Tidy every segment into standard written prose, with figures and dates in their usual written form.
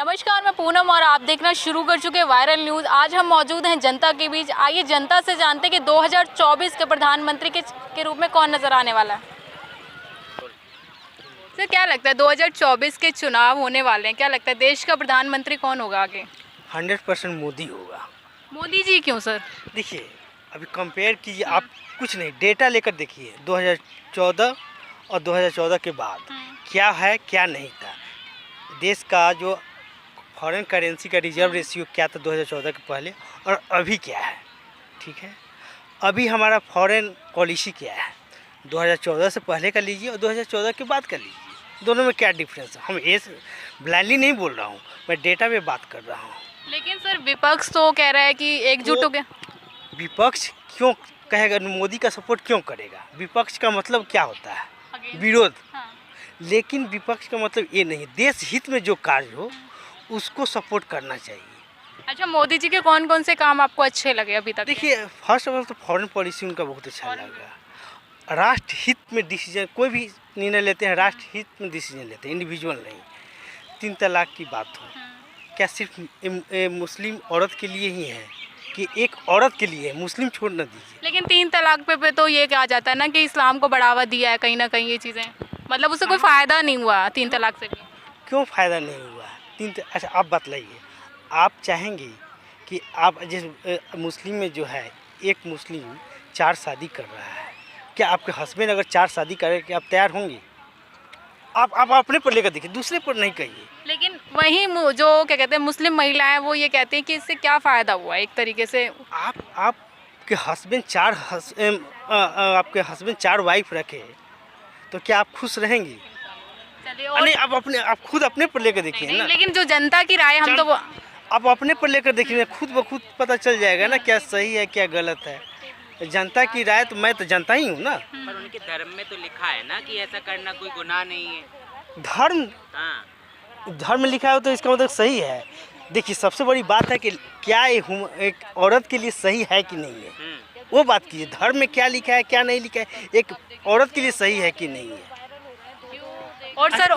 नमस्कार, मैं पूनम और आप देखना शुरू कर चुके वायरल न्यूज़। आज हम मौजूद हैं जनता के बीच। आइए जनता से जानते हैं कि 2024 के प्रधानमंत्री के रूप में कौन नजर आने वाला है। सर, क्या लगता है 2024 के चुनाव होने वाले हैं, क्या लगता है देश का प्रधानमंत्री कौन होगा आगे? 100% मोदी होगा। मोदी जी क्यों सर? देखिए, अभी कंपेयर कीजिए आप, कुछ नहीं, डेटा लेकर देखिए 2014 और 2014 के बाद क्या है क्या नहीं था। देश का जो फॉरेन करेंसी का रिजर्व रेशियो क्या था 2014 के पहले और अभी क्या है, ठीक है। अभी हमारा फॉरेन पॉलिसी क्या है, 2014 से पहले का लीजिए और 2014 के बाद का लीजिए, दोनों में क्या डिफरेंस है। हम ये ब्लाइंडली नहीं बोल रहा हूँ, मैं डेटा पे बात कर रहा हूँ। लेकिन सर विपक्ष तो कह रहा है कि एकजुट हो गया। विपक्ष क्यों कहेगा, मोदी का सपोर्ट क्यों करेगा? विपक्ष का मतलब क्या होता है? विरोध। लेकिन विपक्ष का मतलब ये नहीं, देश हित में जो कार्य हो उसको सपोर्ट करना चाहिए। अच्छा, मोदी जी के कौन कौन से काम आपको अच्छे लगे अभी तक? देखिए, फर्स्ट ऑफ ऑल तो फॉरेन पॉलिसी उनका बहुत अच्छा लगा। राष्ट्र हित में डिसीजन, कोई भी निर्णय लेते हैं राष्ट्र हित में डिसीजन लेते हैं, इंडिविजुअल नहीं। 3 तलाक की बात हो, क्या सिर्फ मुस्लिम औरत के लिए ही है कि एक औरत के लिए? मुस्लिम छोड़ न दीजिए। लेकिन 3 तलाक पे तो ये कहा जाता है ना कि इस्लाम को बढ़ावा दिया है कहीं ना कहीं, ये चीज़ें मतलब उससे कोई फ़ायदा नहीं हुआ 3 तलाक से भी। क्यों फ़ायदा नहीं हुआ? अच्छा, आप बतलाइए, आप चाहेंगे कि आप जिस मुस्लिम में जो है, एक मुस्लिम 4 शादी कर रहा है, क्या आपके हस्बैंड अगर 4 शादी करे कि आप तैयार होंगे? आप अपने पर लेकर देखिए, दूसरे पर नहीं कहिए। लेकिन वहीं जो क्या कहते हैं मुस्लिम महिलाएं, वो ये कहती हैं कि इससे क्या फ़ायदा हुआ एक तरीके से। आपके हस्बैंड आपके हस्बैंड 4 वाइफ रखे तो क्या आप खुश रहेंगी? नहीं, आप खुद अपने पर लेकर देखिए ना। लेकिन जो जनता की राय, हम तो वो आप अपने पर लेकर देखिए, खुद ब खुद पता चल जाएगा ना क्या सही है क्या गलत है। जनता की राय तो मैं तो जनता ही हूँ ना। पर उनके धर्म में तो लिखा है ना कि ऐसा करना कोई गुनाह नहीं है। धर्म लिखा है तो इसका मतलब सही है। देखिए, सबसे बड़ी बात है कि क्या एक औरत के लिए सही है कि नहीं है, वो बात कीजिए। धर्म में क्या लिखा है क्या नहीं लिखा है, एक औरत के लिए सही है कि नहीं है। और सर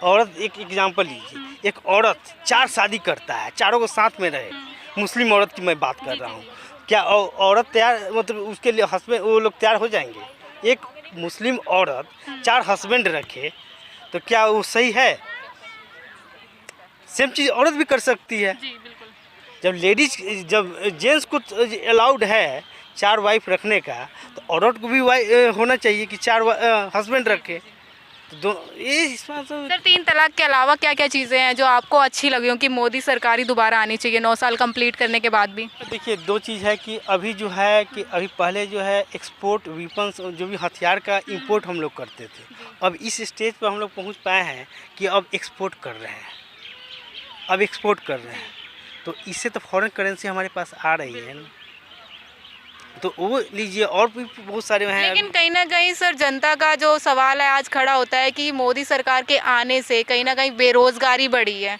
औरत एक एग्जांपल लीजिए, एक औरत 4 शादी करता है, चारों को साथ में रहे। मुस्लिम औरत की मैं बात कर रहा हूँ। क्या औरत तैयार, मतलब उसके लिए हस्बैंड, वो लोग तैयार हो जाएंगे? एक मुस्लिम औरत 4 हस्बैंड रखे तो क्या वो सही है? सेम चीज़ औरत भी कर सकती है। जी, बिल्कुल। जब जेंट्स को अलाउड है 4 वाइफ रखने का, तो औरत को भी होना चाहिए कि 4 हस्बैंड रखे। तो ये सर 3 तलाक के अलावा क्या क्या चीज़ें हैं जो आपको अच्छी लगी हो कि मोदी सरकार ही दोबारा आनी चाहिए 9 साल कंप्लीट करने के बाद भी? देखिए, 2 चीज़ है कि अभी जो है कि अभी पहले जो है एक्सपोर्ट वीपन्स, जो भी हथियार का इंपोर्ट हम लोग करते थे, अब इस स्टेज पर हम लोग पहुंच पाए हैं कि अब एक्सपोर्ट कर रहे हैं। तो इससे तो फॉरेन करेंसी हमारे पास आ रही है ना, तो वो लीजिए। और भी बहुत सारे हैं। लेकिन कहीं ना कहीं सर जनता का जो सवाल है आज खड़ा होता है कि मोदी सरकार के आने से कहीं ना कहीं बेरोजगारी बढ़ी है,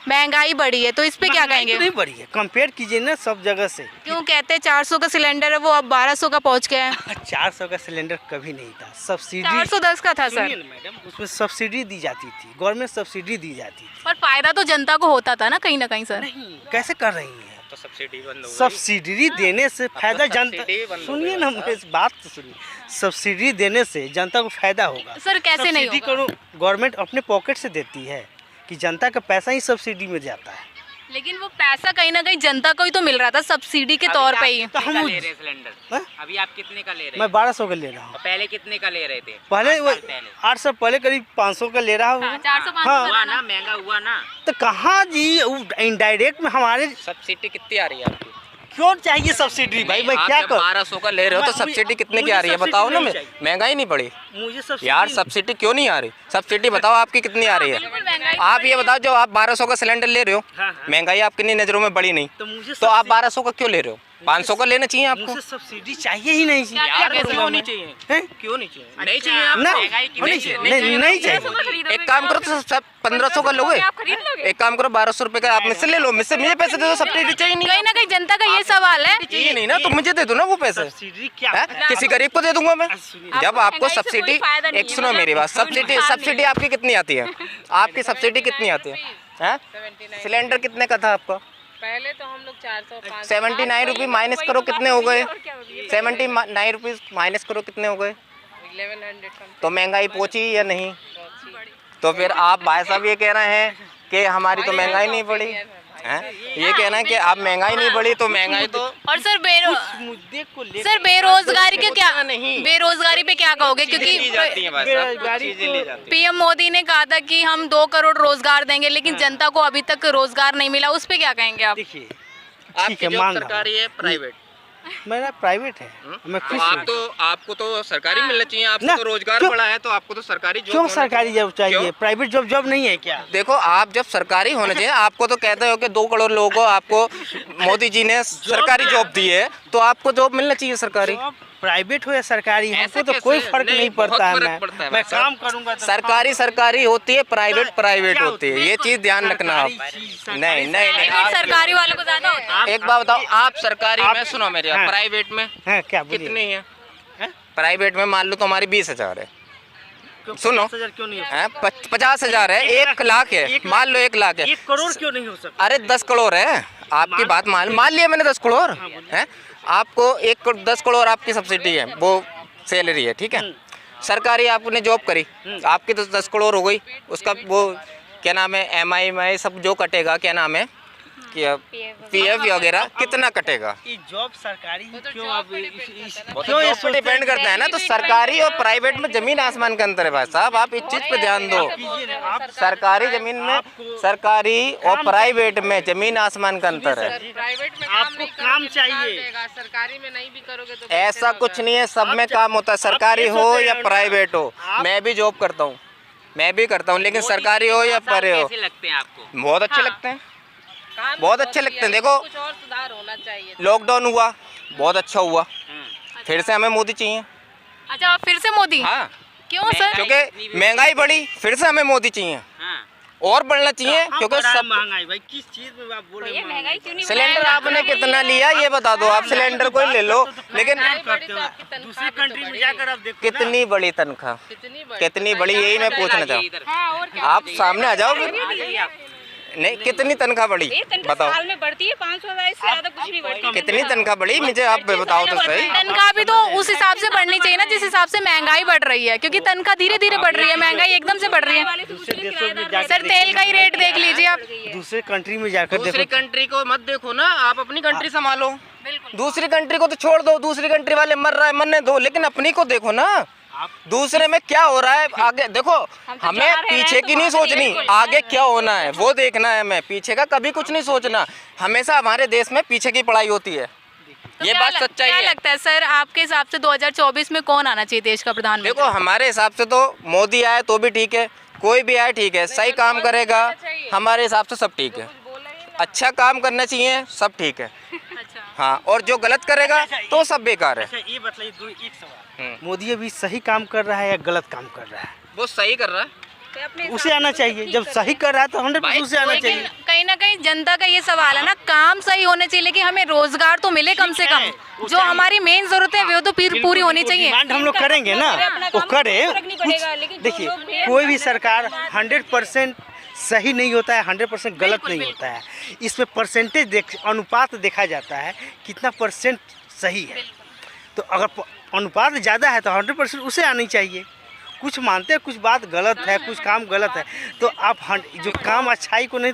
महंगाई बढ़ी है, तो इस पे क्या कहेंगे? नहीं बढ़ी है, कंपेयर कीजिए ना सब जगह से। क्यों कहते हैं 400 का सिलेंडर है, वो अब 1200 का पहुंच गया है। 400 का सिलेंडर कभी नहीं था, सब्सिडी 410 का था सर। मैडम, उसमें सब्सिडी दी जाती थी, गवर्नमेंट सब्सिडी दी जाती थी। पर फायदा तो जनता को होता था ना कहीं ना कहीं सर। नहीं, कैसे कर रही है? तो सब्सिडी बंद हो गई। सब्सिडी देने से फायदा जनता, सुनिए ना मेरी बात तो सुनिए। सब्सिडी देने से जनता को फायदा होगा सर, कैसे नहीं होगा? करो, गवर्नमेंट अपने पॉकेट से देती है कि जनता का पैसा ही सब्सिडी में जाता है। लेकिन वो पैसा कहीं ना कहीं जनता को ही तो मिल रहा था सब्सिडी के तौर पे ही। तो हम ले रहे सिलेंडर, अभी आप कितने का ले रहे हैं? मैं 1200 का ले रहा हूँ। पहले कितने का ले रहे थे? पहले 8 साल पहले करीब 500 का ले रहा हूँ। 400-500 हुआ ना, महंगा हुआ ना। तो कहाँ जी, इनडायरेक्ट में हमारे सब्सिडी कितनी आ रही है आपकी? क्यों चाहिए सब्सिडी भाई? मैं क्या करूं? 1200 का ले रहे हो तो सब्सिडी कितने की आ रही है बताओ ना। महंगाई नहीं पड़ी मुझे सब्सिडी यार, सब्सिडी क्यों नहीं आ रही? सब्सिडी बताओ आपकी कितनी आ रही है? आप ये बताओ, जो आप 1200 का सिलेंडर ले रहे हो, महंगाई आपकी नज़रों में बड़ी नहीं, तो आप 1200 का क्यों ले रहे हो? 500 का लेना चाहिए आपको। मुझे सब्सिडी चाहिए ही नहीं चाहिए। यार क्या क्यों करूं नहीं मैं? चाहिए? हैं? क्यों नहीं चाहिए? नहीं चाहिए आपको? ना महंगाई की नहीं वजह से चाहिए, नहीं चाहिए। एक काम करो तो सब 1500 का लोगे, आप खरीद लोगे? एक काम करो 1200 रुपए का आप मुझसे ले लो, मुझसे मुझे पैसे दे दो, सब्सिडी चाहिए नहीं। कहीं ना कहीं जनता का ये सवाल है। चाहिए नहीं ना तो मुझे दे दो ना वो पैसे। सब्सिडी क्या है? होता है? किसी गरीब को दे दूंगा मैं। सुनिए, जब आपको महंगाई से कोई सब्सिडी, फायदा नहीं एक है, सुनो मतलब मेरी बात, कोई सब्सिडी नुकसान सब्सिडी आपकी कितनी आती है? आपकी सब्सिडी कितनी आती है? सिलेंडर कितने का था आपका? पहले तो हम लोग 400 79 रुपये माइनस करो कितने हो गए? 79 रुपीज़ माइनस करो कितने हो गए? 1100 तो महंगाई पहुंची या नहीं? तो फिर आप भाई साहब ये कह रहे हैं कि हमारी तो महंगाई नहीं बढ़ी हैं? ये कहना है कि आप महंगाई नहीं बढ़ी तो महंगाई तो और सर मुद्दे को लेकर सर बेरोजगारी के क्या, नहीं। बेरोजगारी पे क्या कहोगे? ली क्योंकि जाती है भाई साहब, कुछ बेरोजगारी चीजें ली जाती हैं। पीएम मोदी ने कहा था कि हम 2 करोड़ रोजगार देंगे, लेकिन जनता को अभी तक रोजगार नहीं मिला। उस पे क्या कहेंगे आप? देखिए, आपकी ठीक है, जॉब मान रहा हूँ। सरकारी है प्राइवेट? मेरा प्राइवेट है, मैं तो खुश आप हूँ। तो आपको तो सरकारी मिलना चाहिए, आपको ना, तो रोजगार क्यों- बढ़ा है तो आपको तो सरकारी जॉब क्यों होना सरकारी जॉब चाहिए? क्यों? प्राइवेट जॉब जॉब नहीं है क्या? देखो आप जब सरकारी होना चाहिए, आपको तो कहते हो कि 2 करोड़ लोगों को आपको मोदी जी ने सरकारी जॉब दी है तो आपको जॉब मिलना चाहिए सरकारी। जॉब प्राइवेट हो या सरकारी, ऐसे हमको तो कैसे? कोई फर्क नहीं बहुत पड़ता है। फर्क पड़ता है मैं भाई साहब। काम करूंगा तो सरकारी सरकारी होती है, प्राइवेट प्राइवेट क्या होती है, ये चीज ध्यान रखना आप। सरकारी चीज, नहीं सरकारी नहीं नहीं प्राइवेट आप- सरकारी वालों को ज्यादा होता है। एक बात बताओ, आप सरकारी आप- में सुनो मेरी, हाँ। प्राइवेट में है क्या? बोलिए। कितनी है? हैं? प्राइवेट में मान लो तो हमारी 20,000 है, क्यों सुनो। 50,000 क्यों नहीं हो सकता? हैं? 50,000 है, 1 लाख है, मान लो 1 लाख है। 1 करोड़ क्यों नहीं हो सकता? अरे 10 करोड़ है, आपकी बात मान लिया मैंने 10 करोड़ है। आपको 10 करोड़ आपकी सब्सिडी है, वो सैलरी है, ठीक है। सरकारी आपने जॉब करी, आपकी तो 10 करोड़ हो गई, उसका वो क्या नाम है, MI सब जो कटेगा, क्या नाम है, PF वगैरह कितना कटेगा? ये जॉब सरकारी ही क्यों? आप वो तो क्यों ये जॉब पे डिपेंड करता है ना। तो सरकारी और प्राइवेट में जमीन आसमान का अंतर है भाई साहब, आप इस चीज पे ध्यान दो। कीजिए ना, आप सरकारी जमीन में, सरकारी और प्राइवेट में जमीन आसमान का अंतर है। प्राइवेट में आपको काम चाहिए। सरकारी में नहीं भी करोगे तो ऐसा कुछ नहीं है, सब में काम होता है, सरकारी हो या प्राइवेट हो। मैं भी जॉब करता हूँ, मैं भी करता हूँ, लेकिन सरकारी हो या परे हो, कैसे लगते हैं आपको? बहुत अच्छे लगते हैं, काम बहुत अच्छे लगते हैं। देखो कुछ और सुधार होना चाहिए। लॉकडाउन हुआ, बहुत अच्छा हुआ, फिर से हमें मोदी चाहिए। अच्छा, आप फिर से मोदी? हाँ, क्यों सर? क्योंकि महंगाई बढ़ी, फिर से हमें मोदी चाहिए हाँ। और बढ़ना चाहिए, क्योंकि सब महंगाई भाई किस चीज में आप बोल रहे हैं? महंगाई क्यों नहीं सिलेंडर आपने कितना लिया ये बता दो, आप सिलेंडर कोई ले लो, लेकिन करते हो दूसरी कंट्री में जाकर आप देखो ना। कितनी बड़ी तनख्वाह, कितनी बड़ी, यही मैं पूछना चाहूँ। इधर आप सामने आ जाओ फिर। नहीं, कितनी तनख्वाह बढ़ी बताओ, साल में बढ़ती है 500,000 इससे ज्यादा कुछ नहीं बढ़ती। कितनी तनख्वाह बढ़ी मुझे आप बताओ तो सही। तनख्वाह भी तो उस हिसाब से बढ़नी चाहिए ना जिस हिसाब से महंगाई बढ़ रही है, क्योंकि तनख्वाह धीरे धीरे बढ़ रही है, महंगाई एकदम से बढ़ रही है। दूसरे देशों में जाकर सर तेल का ही रेट देख लीजिए आप। दूसरे कंट्री में जाकर दूसरी देखो। कंट्री को मत देखो ना, आप अपनी कंट्री संभालो। दूसरी कंट्री को तो छोड़ दो, दूसरी कंट्री वाले मर रहा है मरने दो, लेकिन अपनी को देखो ना, दूसरे में क्या हो रहा है आगे देखो। हमें पीछे की नहीं सोचनी, आगे क्या होना है वो देखना है। हमें पीछे का कभी कुछ नहीं सोचना, हमेशा हमारे देश में पीछे की पढ़ाई होती है, तो ये क्या बात सच्चाई क्या है। लगता है सर आपके हिसाब से 2024 में कौन आना चाहिए देश का प्रधानमंत्री? देखो हमारे हिसाब से तो मोदी आए तो भी ठीक है, कोई भी आए ठीक है, सही काम करेगा हमारे हिसाब से सब ठीक है, अच्छा काम करना चाहिए, सब ठीक है। अच्छा, हाँ, और जो गलत करेगा तो सब बेकार है। अच्छा ये बताइए, एक सवाल, मोदी अभी सही काम कर रहा है या गलत काम कर रहा है? वो सही कर रहा है, उसे आना चाहिए। जब सही कर रहा है तो 100% उसे आना लेकिन चाहिए। कहीं ना कहीं जनता का ये सवाल है ना, काम सही होने चाहिए लेकिन हमें रोजगार तो मिले कम से ठीक कम। है, वो जो चाहिए। हमारी मेन जरूरत है वो तो पूरी होनी चाहिए। डिमांड हम लोग करेंगे ना, वो करे। कुछ देखिए, कोई भी सरकार 100% सही नहीं होता है, 100% गलत नहीं होता है। इसमें परसेंटेज अनुपात देखा जाता है, कितना परसेंट सही है। तो अगर अनुपात ज़्यादा है तो 100% उसे आनी चाहिए। कुछ मानते हैं कुछ बात गलत है, कुछ काम गलत है, तो आप जो काम अच्छाई को नहीं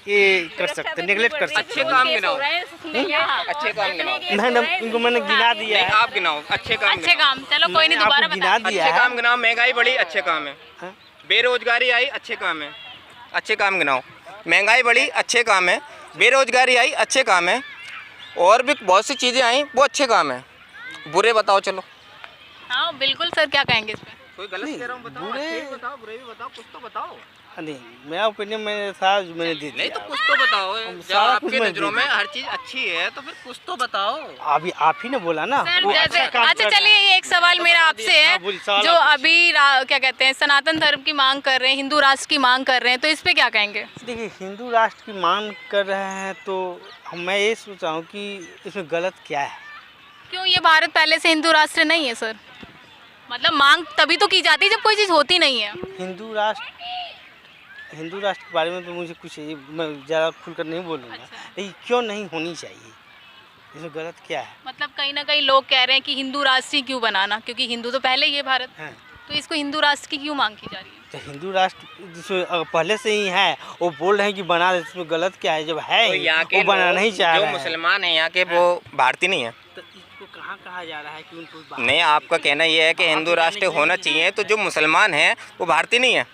ये कर सकते, नेगलेक्ट कर सकते। अच्छे काम गिनाओ, अच्छे काम गिनाओ। नहीं, इनको मैंने गिना दिया नहीं, है। आप गिनाओ, अच्छे काम अच्छे काम, चलो कोई नहीं, दोबारा आपको बता। गिना दिया अच्छे है। काम गिनाओ। महंगाई बढ़ी, अच्छे काम है। हाँ? बेरोजगारी आई, अच्छे काम है, अच्छे काम गिनाओ। महंगाई बढ़ी, अच्छे काम है। बेरोजगारी आई, अच्छे काम है। और भी बहुत सी चीज़ें आई, वो अच्छे काम है। बुरे बताओ चलो। हाँ बिल्कुल सर, क्या कहेंगे इस पे? कोई गलत कह रहा हूँ बताओ, बुरे- अच्छे भी बताओ, बुरे भी बताओ, कुछ तो बताओ। नहीं, मेरा ओपिनियन मेरे साथ मैंने दे नहीं तो दिया। कुछ तो बताओ, जब सारा कुछ आपकी मैं नजरों दे में दूँ। हर चीज अच्छी है तो फिर कुछ तो बताओ। अभी आप ही ने बोला ना सर वो जैसे काम अच्छा कर रहा चलिए है। ये एक सवाल मेरा आपसे हाँ, बोलिए, है सवाल जो आप अभी क्या कहते हैं सनातन धर्म की मांग कर रहे हैं, हिंदू राष्ट्र की मांग कर रहे हैं, तो इस पे क्या कहेंगे? देखिए, हिंदू राष्ट्र की मांग कर रहे हैं तो मैं ये सोच रहा हूँ कि इसमें गलत क्या है। क्यों ये भारत पहले से हिंदू राष्ट्र नहीं है सर? मतलब मांग तभी तो की जाती है जब कोई चीज़ होती नहीं है। हिंदू राष्ट्र के बारे में तो मुझे कुछ मैं ज़्यादा खुलकर नहीं बोलूँगा, लेकिन क्यों नहीं होनी चाहिए, इसमें गलत क्या है? मतलब कहीं ना कहीं लोग कह रहे हैं कि हिंदू राष्ट्र ही क्यों बनाना, क्योंकि हिंदू तो पहले ही है भारत, हाँ, तो इसको हिंदू राष्ट्र की क्यों मांग की जा रही है? तो हिंदू राष्ट्र जिसमें अगर पहले से ही है वो बोल रहे हैं कि बना दे, इसमें गलत क्या है? जब है तो ही, यहाँ के वो बनाना ही लोग चाह जो रहे हैं। मुसलमान हैं यहाँ के वो भारतीय नहीं है। तो इसको कहाँ कहा जा रहा है कि उनको बाहर- नहीं, आपका कहना ये है कि हिंदू राष्ट्र होना चाहिए, तो जो मुसलमान हैं वो भारतीय नहीं है।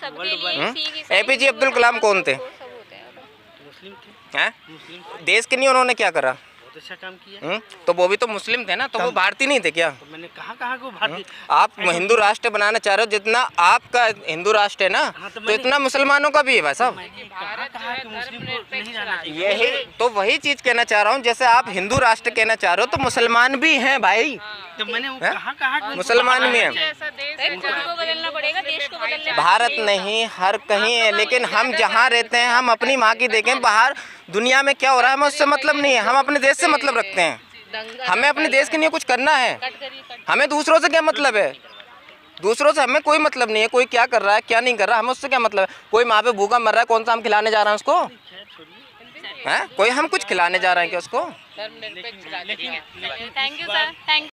APJ अब्दुल कलाम कौन थे? मुस्लिम थे, हैं? मुस्लिम थे, देश के लिए उन्होंने क्या करा? बहुत अच्छा काम किया। तो वो भी तो मुस्लिम थे ना, तो वो भारतीय नहीं थे क्या? तो मैंने कहा कि वो भारतीय आप हिंदू राष्ट्र बनाना चाह रहे हो, जितना आपका हिंदू राष्ट्र है ना, हाँ, तो तो मैंने- इतना मुसलमानों का भी है भाई साहब। कहा कि मुस्लिम को नहीं रहना चाहिए। यही तो वही चीज कहना चाह रहा हूँ, जैसे आप हिंदू राष्ट्र कहना चाह रहे हो तो मुसलमान भी हैं भाई, तो मैंने वो हैं? कहा कि मुसलमान भी हैं। ऐसा देश है को बदलना पड़ेगा, देश को बदलने भारत नहीं, हर कहीं है, लेकिन हम जहाँ रहते हैं हम अपनी माँ की देखें, बाहर दुनिया में क्या हो रहा है हमें उससे मतलब नहीं है, हम अपने देश से मतलब रखते हैं। हमें अपने देश के लिए कुछ करना है, हमें दूसरों से क्या मतलब है? दूसरों से हमें कोई मतलब नहीं है, कोई क्या कर रहा है क्या नहीं कर रहा, हमें उससे क्या मतलब है? कोई माँ पे भूखा मर रहा है, कौन सा हम खिलाने जा रहे हैं उसको? हैं? कोई हम कुछ खिलाने जा रहे हैं क्या उसको? धर्मनिरपेक्ष राज्य है। Thank you sir, thank